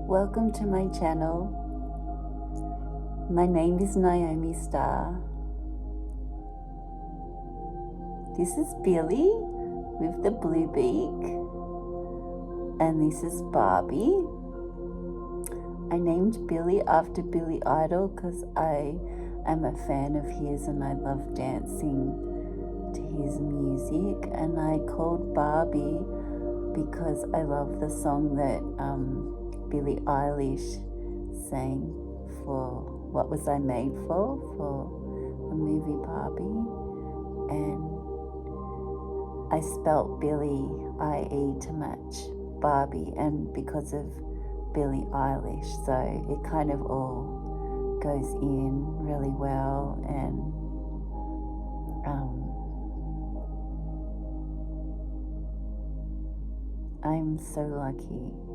Welcome to my channel. My name is Naomi Star. This is Billie with the blue beak, and this is Barbie. I named Billie after Billy Idol because I am a fan of his and I love dancing to his music, and I called Barbie because I love the song that Billie Eilish sang for What Was I Made for the movie Barbie, and I spelt Billie I-E to match Barbie, and because of Billie Eilish, so it kind of all goes in really well, and I'm so lucky